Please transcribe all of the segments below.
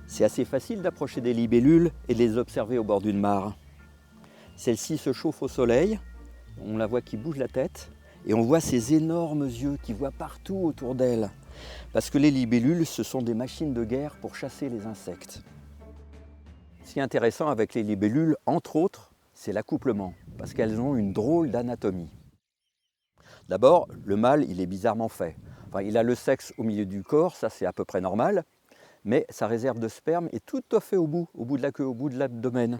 C'est assez facile d'approcher des libellules et de les observer au bord d'une mare. Celle-ci se chauffe au soleil, on la voit qui bouge la tête et on voit ses énormes yeux qui voient partout autour d'elle. Parce que les libellules, ce sont des machines de guerre pour chasser les insectes. Ce qui est intéressant avec les libellules, entre autres, c'est l'accouplement, parce qu'elles ont une drôle d'anatomie. D'abord, le mâle, il est bizarrement fait. Enfin, il a le sexe au milieu du corps, ça c'est à peu près normal, mais sa réserve de sperme est tout à fait au bout de la queue, au bout de l'abdomen.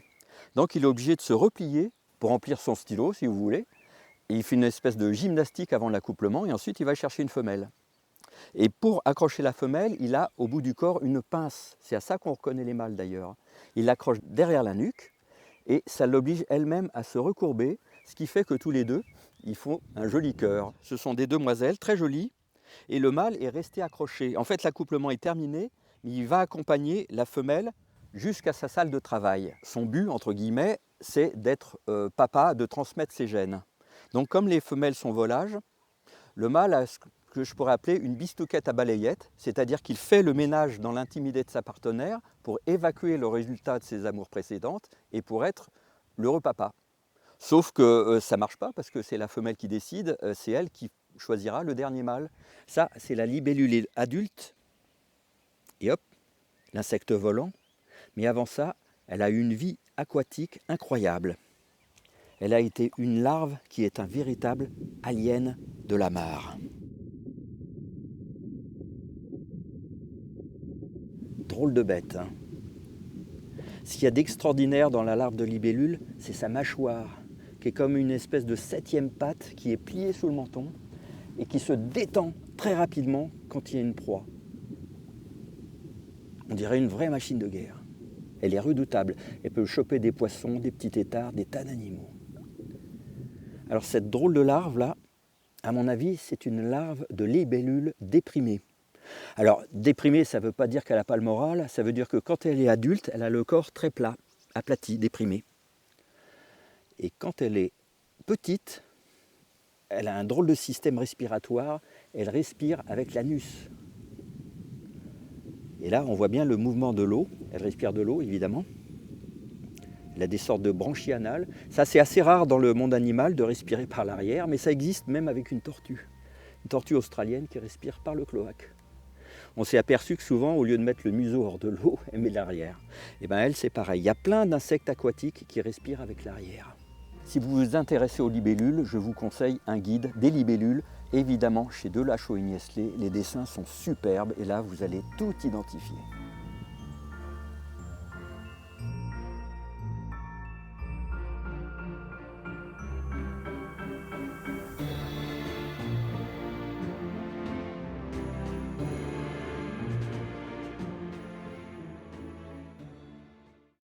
Donc il est obligé de se replier pour remplir son stylo, si vous voulez. Et il fait une espèce de gymnastique avant l'accouplement et ensuite il va chercher une femelle. Et pour accrocher la femelle, il a au bout du corps une pince. C'est à ça qu'on reconnaît les mâles d'ailleurs. Il l'accroche derrière la nuque et ça l'oblige elle-même à se recourber, ce qui fait que tous les deux, ils font un joli cœur. Ce sont des demoiselles très jolies et le mâle est resté accroché. En fait, l'accouplement est terminé, mais il va accompagner la femelle jusqu'à sa salle de travail. Son but, entre guillemets, c'est d'être papa, de transmettre ses gènes. Donc comme les femelles sont volages, le mâle a ce que je pourrais appeler une bistouquette à balayette, c'est-à-dire qu'il fait le ménage dans l'intimité de sa partenaire pour évacuer le résultat de ses amours précédentes et pour être l'heureux papa. Sauf que ça ne marche pas parce que c'est la femelle qui décide, c'est elle qui choisira le dernier mâle. Ça, c'est la libellule adulte. Et hop, l'insecte volant. Mais avant ça, elle a une vie aquatique incroyable. Elle a été une larve qui est un véritable alien de la mare. Drôle de bête, hein. Ce qu'il y a d'extraordinaire dans la larve de libellule, c'est sa mâchoire, qui est comme une espèce de 7e patte qui est pliée sous le menton et qui se détend très rapidement quand il y a une proie. On dirait une vraie machine de guerre. Elle est redoutable. Elle peut choper des poissons, des petits têtards, des tas d'animaux. Alors cette drôle de larve-là, à mon avis, c'est une larve de libellule déprimée. Alors déprimée, ça ne veut pas dire qu'elle n'a pas le moral, ça veut dire que quand elle est adulte, elle a le corps très plat, aplati, déprimé. Et quand elle est petite, elle a un drôle de système respiratoire, elle respire avec l'anus. Et là, on voit bien le mouvement de l'eau. Elle respire de l'eau, évidemment. Elle a des sortes de branchies anales. Ça, c'est assez rare dans le monde animal de respirer par l'arrière, mais ça existe même avec une tortue. Une tortue australienne qui respire par le cloaque. On s'est aperçu que souvent, au lieu de mettre le museau hors de l'eau, elle met l'arrière. Et bien elle, c'est pareil. Il y a plein d'insectes aquatiques qui respirent avec l'arrière. Si vous vous intéressez aux libellules, je vous conseille un guide des libellules. Évidemment, chez Delachaux et Niestlé, les dessins sont superbes et là, vous allez tout identifier.